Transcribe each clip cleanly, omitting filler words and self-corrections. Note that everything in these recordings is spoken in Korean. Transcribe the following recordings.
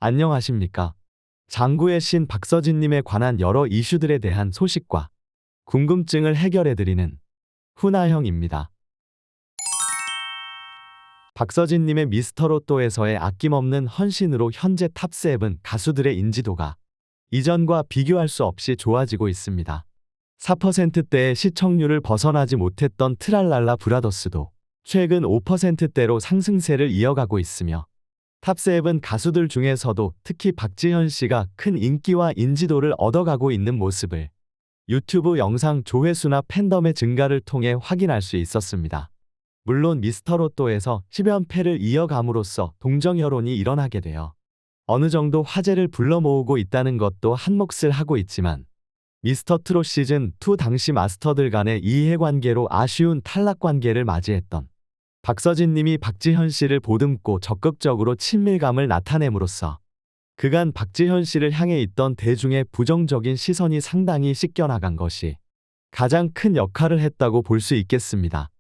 안녕하십니까. 장구의 신 박서진님에 관한 여러 이슈들에 대한 소식과 궁금증을 해결해드리는 훈아형입니다. 박서진님의 미스터로또에서의 아낌없는 헌신으로 현재 탑7 가수들의 인지도가 이전과 비교할 수 없이 좋아지고 있습니다. 4%대의 시청률을 벗어나지 못했던 트랄랄라 브라더스도 최근 5%대로 상승세를 이어가고 있으며 탑7 가수들 중에서도 특히 박지현 씨가 큰 인기와 인지도를 얻어가고 있는 모습을 유튜브 영상 조회수나 팬덤의 증가를 통해 확인할 수 있었습니다. 물론 미스터로또에서 10연패를 이어감으로써 동정 여론이 일어나게 되어 어느 정도 화제를 불러 모으고 있다는 것도 한몫을 하고 있지만 미스터트롯 시즌2 당시 마스터들 간의 이해관계로 아쉬운 탈락관계를 맞이했던 박서진님이 박지현 씨를 보듬고 적극적으로 친밀감을 나타냄으로써 그간 박지현 씨를 향해 있던 대중의 부정적인 시선이 상당히 씻겨나간 것이 가장 큰 역할을 했다고 볼 수 있겠습니다.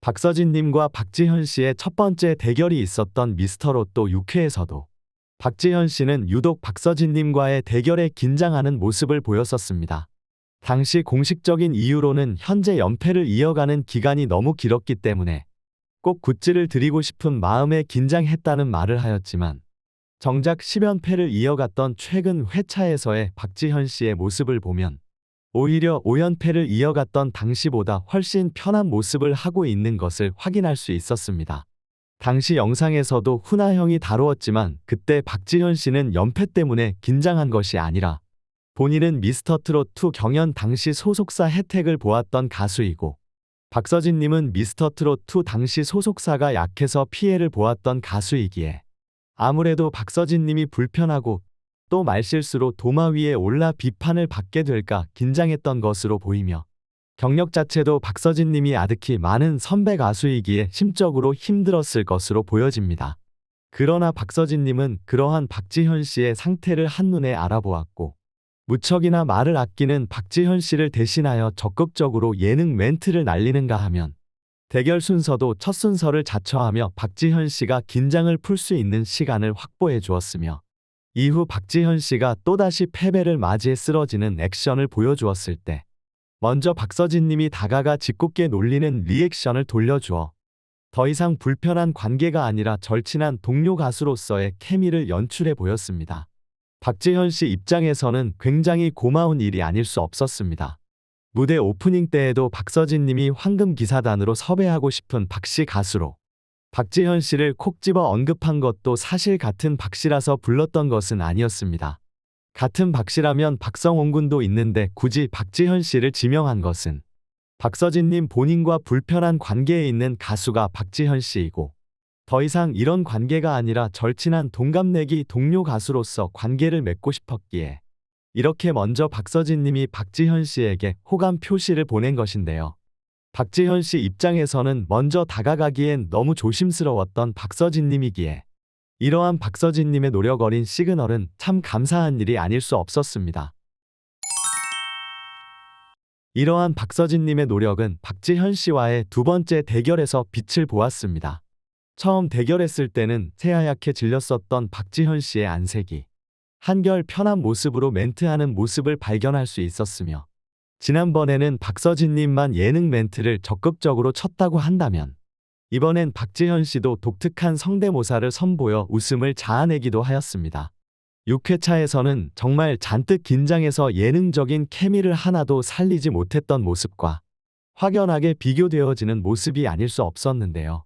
박서진님과 박지현 씨의 첫 번째 대결이 있었던 미스터로또 6회에서도 박지현 씨는 유독 박서진님과의 대결에 긴장하는 모습을 보였었습니다. 당시 공식적인 이유로는 현재 연패를 이어가는 기간이 너무 길었기 때문에 꼭 굿즈를 드리고 싶은 마음에 긴장했다는 말을 하였지만 정작 10연패를 이어갔던 최근 회차에서의 박지현 씨의 모습을 보면 오히려 5연패를 이어갔던 당시보다 훨씬 편한 모습을 하고 있는 것을 확인할 수 있었습니다. 당시 영상에서도 훈아형이 다루었지만 그때 박지현 씨는 연패 때문에 긴장한 것이 아니라 본인은 미스터트롯2 경연 당시 소속사 혜택을 보았던 가수이고 박서진님은 미스터트롯2 당시 소속사가 약해서 피해를 보았던 가수이기에 아무래도 박서진님이 불편하고 또 말실수로 도마 위에 올라 비판을 받게 될까 긴장했던 것으로 보이며 경력 자체도 박서진님이 아득히 많은 선배 가수이기에 심적으로 힘들었을 것으로 보여집니다. 그러나 박서진님은 그러한 박지현 씨의 상태를 한눈에 알아보았고 무척이나 말을 아끼는 박지현 씨를 대신하여 적극적으로 예능 멘트를 날리는가 하면 대결 순서도 첫 순서를 자처하며 박지현 씨가 긴장을 풀 수 있는 시간을 확보해 주었으며 이후 박지현 씨가 또다시 패배를 맞이해 쓰러지는 액션을 보여주었을 때 먼저 박서진님이 다가가 짓궂게 놀리는 리액션을 돌려주어 더 이상 불편한 관계가 아니라 절친한 동료 가수로서의 케미를 연출해 보였습니다. 박지현 씨 입장에서는 굉장히 고마운 일이 아닐 수 없었습니다. 무대 오프닝 때에도 박서진님이 황금기사단으로 섭외하고 싶은 박씨 가수로 박지현 씨를 콕 집어 언급한 것도 사실 같은 박씨라서 불렀던 것은 아니었습니다. 같은 박씨라면 박성원 군도 있는데 굳이 박지현 씨를 지명한 것은 박서진님 본인과 불편한 관계에 있는 가수가 박지현 씨이고 더 이상 이런 관계가 아니라 절친한 동갑내기 동료 가수로서 관계를 맺고 싶었기에 이렇게 먼저 박서진님이 박지현 씨에게 호감 표시를 보낸 것인데요. 박지현 씨 입장에서는 먼저 다가가기엔 너무 조심스러웠던 박서진님이기에 이러한 박서진님의 노력 어린 시그널은 참 감사한 일이 아닐 수 없었습니다. 이러한 박서진님의 노력은 박지현 씨와의 두 번째 대결에서 빛을 보았습니다. 처음 대결했을 때는 새하얗게 질렸었던 박지현 씨의 안색이 한결 편한 모습으로 멘트하는 모습을 발견할 수 있었으며 지난번에는 박서진님만 예능 멘트를 적극적으로 쳤다고 한다면 이번엔 박지현 씨도 독특한 성대모사를 선보여 웃음을 자아내기도 하였습니다. 6회차에서는 정말 잔뜩 긴장해서 예능적인 케미를 하나도 살리지 못했던 모습과 확연하게 비교되어지는 모습이 아닐 수 없었는데요.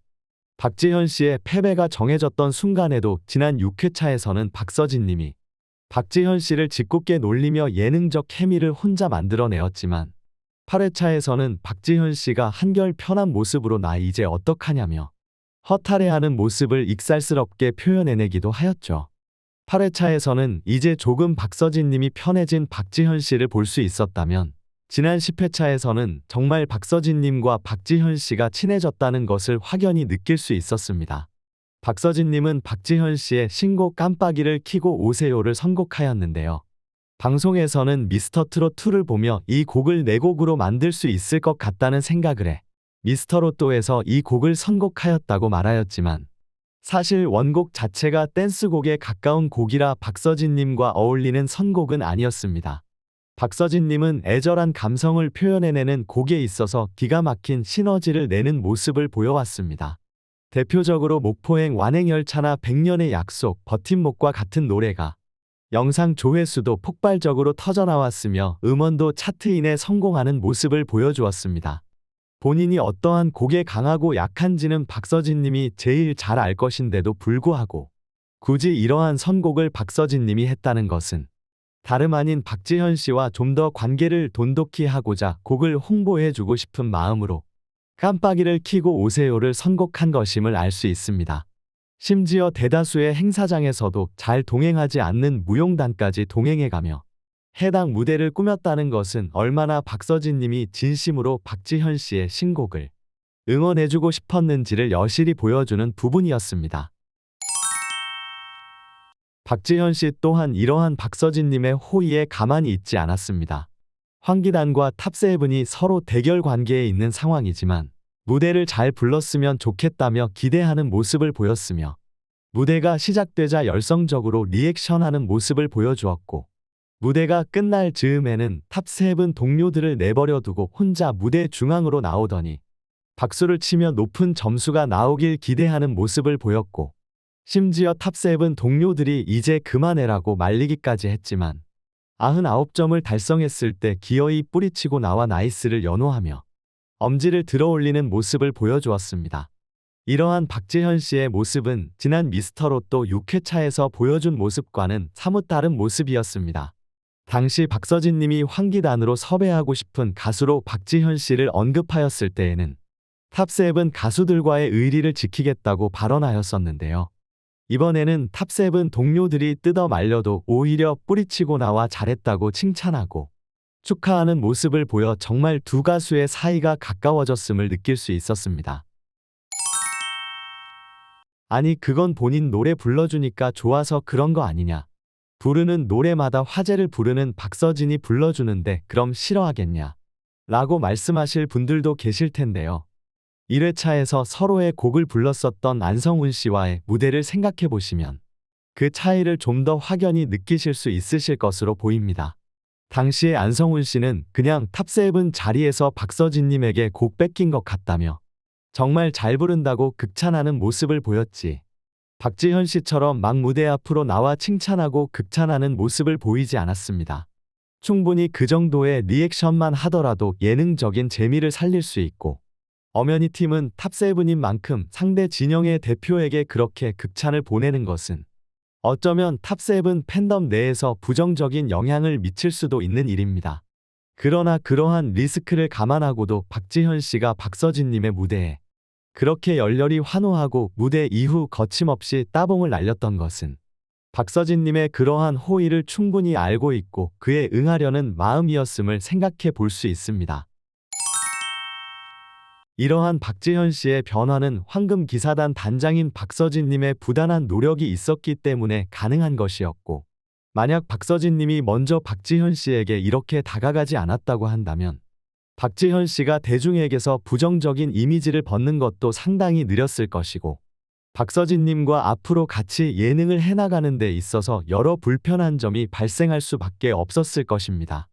박지현 씨의 패배가 정해졌던 순간에도 지난 6회차에서는 박서진님이 박지현 씨를 짓궂게 놀리며 예능적 케미를 혼자 만들어내었지만 8회차에서는 박지현 씨가 한결 편한 모습으로 나 이제 어떡하냐며 허탈해하는 모습을 익살스럽게 표현해내기도 하였죠. 8회차에서는 이제 조금 박서진님이 편해진 박지현 씨를 볼 수 있었다면 지난 10회차에서는 정말 박서진님과 박지현 씨가 친해졌다는 것을 확연히 느낄 수 있었습니다. 박서진님은 박지현 씨의 신곡 깜빡이를 켜고 오세요를 선곡하였는데요. 방송에서는 미스터트롯2를 보며 이 곡을 내 곡으로 만들 수 있을 것 같다는 생각을 해 미스터로또에서 이 곡을 선곡하였다고 말하였지만 사실 원곡 자체가 댄스곡에 가까운 곡이라 박서진님과 어울리는 선곡은 아니었습니다. 박서진님은 애절한 감성을 표현해내는 곡에 있어서 기가 막힌 시너지를 내는 모습을 보여왔습니다. 대표적으로 목포행 완행열차나 백년의 약속, 버팀목과 같은 노래가 영상 조회수도 폭발적으로 터져나왔으며 음원도 차트인에 성공하는 모습을 보여주었습니다. 본인이 어떠한 곡에 강하고 약한지는 박서진님이 제일 잘 알 것인데도 불구하고 굳이 이러한 선곡을 박서진님이 했다는 것은 다름 아닌 박지현 씨와 좀 더 관계를 돈독히 하고자 곡을 홍보해주고 싶은 마음으로 깜빡이를 켜고 오세요를 선곡한 것임을 알 수 있습니다. 심지어 대다수의 행사장에서도 잘 동행하지 않는 무용단까지 동행해가며 해당 무대를 꾸몄다는 것은 얼마나 박서진님이 진심으로 박지현 씨의 신곡을 응원해주고 싶었는지를 여실히 보여주는 부분이었습니다. 박지현 씨 또한 이러한 박서진님의 호의에 가만히 있지 않았습니다. 황기단과 탑세븐이 서로 대결 관계에 있는 상황이지만 무대를 잘 불렀으면 좋겠다며 기대하는 모습을 보였으며 무대가 시작되자 열성적으로 리액션하는 모습을 보여주었고 무대가 끝날 즈음에는 탑세븐 동료들을 내버려 두고 혼자 무대 중앙으로 나오더니 박수를 치며 높은 점수가 나오길 기대하는 모습을 보였고 심지어 탑세븐 동료들이 이제 그만해라고 말리기까지 했지만 99점을 달성했을 때 기어이 뿌리치고 나와 나이스를 연호하며 엄지를 들어올리는 모습을 보여주었습니다. 이러한 박지현 씨의 모습은 지난 미스터로또 6회차에서 보여준 모습과는 사뭇 다른 모습이었습니다. 당시 박서진님이 황기단으로 섭외하고 싶은 가수로 박지현 씨를 언급하였을 때에는 탑세븐 가수들과의 의리를 지키겠다고 발언하였었는데요. 이번에는 탑세븐 동료들이 뜯어 말려도 오히려 뿌리치고 나와 잘했다고 칭찬하고 축하하는 모습을 보여 정말 두 가수의 사이가 가까워졌음을 느낄 수 있었습니다. 아니 그건 본인 노래 불러주니까 좋아서 그런 거 아니냐. 부르는 노래마다 화제를 부르는 박서진이 불러주는데 그럼 싫어하겠냐. 라고 말씀하실 분들도 계실 텐데요. 1회차에서 서로의 곡을 불렀었던 안성훈 씨와의 무대를 생각해 보시면 그 차이를 좀 더 확연히 느끼실 수 있으실 것으로 보입니다. 당시에 안성훈 씨는 그냥 탑세븐 자리에서 박서진님에게 곡 뺏긴 것 같다며 정말 잘 부른다고 극찬하는 모습을 보였지. 박지현 씨처럼 막 무대 앞으로 나와 칭찬하고 극찬하는 모습을 보이지 않았습니다. 충분히 그 정도의 리액션만 하더라도 예능적인 재미를 살릴 수 있고 엄연히 팀은 탑세븐인 만큼 상대 진영의 대표에게 그렇게 극찬을 보내는 것은 어쩌면 탑세븐 팬덤 내에서 부정적인 영향을 미칠 수도 있는 일입니다. 그러나 그러한 리스크를 감안하고도 박지현 씨가 박서진님의 무대에 그렇게 열렬히 환호하고 무대 이후 거침없이 따봉을 날렸던 것은 박서진님의 그러한 호의를 충분히 알고 있고 그에 응하려는 마음이었음을 생각해 볼 수 있습니다. 이러한 박지현 씨의 변화는 황금기사단 단장인 박서진님의 부단한 노력이 있었기 때문에 가능한 것이었고 만약 박서진님이 먼저 박지현 씨에게 이렇게 다가가지 않았다고 한다면 박지현 씨가 대중에게서 부정적인 이미지를 벗는 것도 상당히 느렸을 것이고 박서진님과 앞으로 같이 예능을 해나가는 데 있어서 여러 불편한 점이 발생할 수밖에 없었을 것입니다.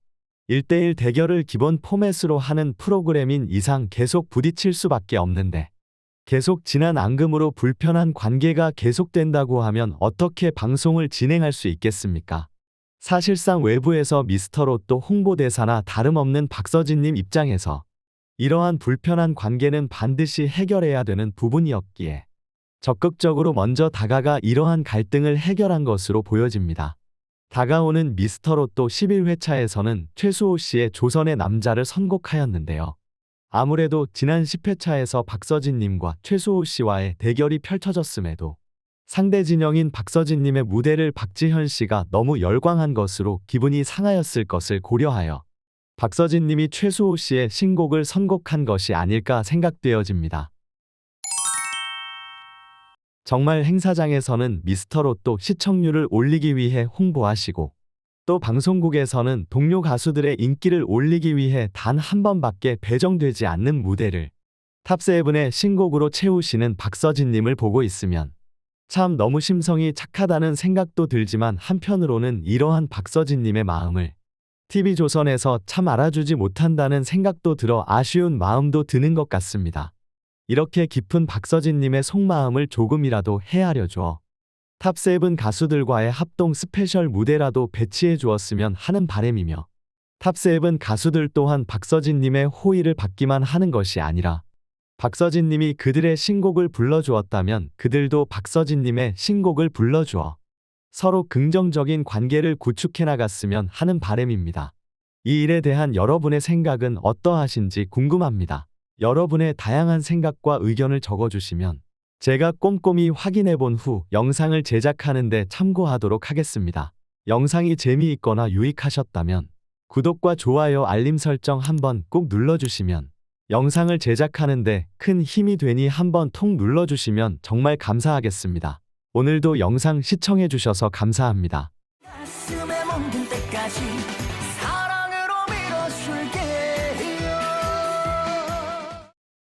1대1 대결을 기본 포맷으로 하는 프로그램인 이상 계속 부딪힐 수밖에 없는데 계속 지난 앙금으로 불편한 관계가 계속된다고 하면 어떻게 방송을 진행할 수 있겠습니까? 사실상 외부에서 미스터로또 홍보대사나 다름없는 박서진님 입장에서 이러한 불편한 관계는 반드시 해결해야 되는 부분이었기에 적극적으로 먼저 다가가 이러한 갈등을 해결한 것으로 보여집니다. 다가오는 미스터로또 11회차에서는 최수호 씨의 조선의 남자를 선곡하였는데요. 아무래도 지난 10회차에서 박서진님과 최수호 씨와의 대결이 펼쳐졌음에도 상대 진영인 박서진님의 무대를 박지현 씨가 너무 열광한 것으로 기분이 상하였을 것을 고려하여 박서진님이 최수호 씨의 신곡을 선곡한 것이 아닐까 생각되어집니다. 정말 행사장에서는 미스터로또 시청률을 올리기 위해 홍보하시고 또 방송국에서는 동료 가수들의 인기를 올리기 위해 단 한 번밖에 배정되지 않는 무대를 탑세븐의 신곡으로 채우시는 박서진님을 보고 있으면 참 너무 심성이 착하다는 생각도 들지만 한편으로는 이러한 박서진님의 마음을 TV조선에서 참 알아주지 못한다는 생각도 들어 아쉬운 마음도 드는 것 같습니다. 이렇게 깊은 박서진님의 속마음을 조금이라도 헤아려 주어 탑세븐 가수들과의 합동 스페셜 무대라도 배치해 주었으면 하는 바람이며 탑세븐 가수들 또한 박서진님의 호의를 받기만 하는 것이 아니라 박서진님이 그들의 신곡을 불러주었다면 그들도 박서진님의 신곡을 불러주어 서로 긍정적인 관계를 구축해 나갔으면 하는 바람입니다. 이 일에 대한 여러분의 생각은 어떠하신지 궁금합니다. 여러분의 다양한 생각과 의견을 적어주시면 제가 꼼꼼히 확인해 본 후 영상을 제작하는 데 참고하도록 하겠습니다. 영상이 재미있거나 유익하셨다면 구독과 좋아요 알림 설정 한번 꼭 눌러주시면 영상을 제작하는 데 큰 힘이 되니 한번 통 눌러주시면 정말 감사하겠습니다. 오늘도 영상 시청해 주셔서 감사합니다. 가슴에 멍든 때까지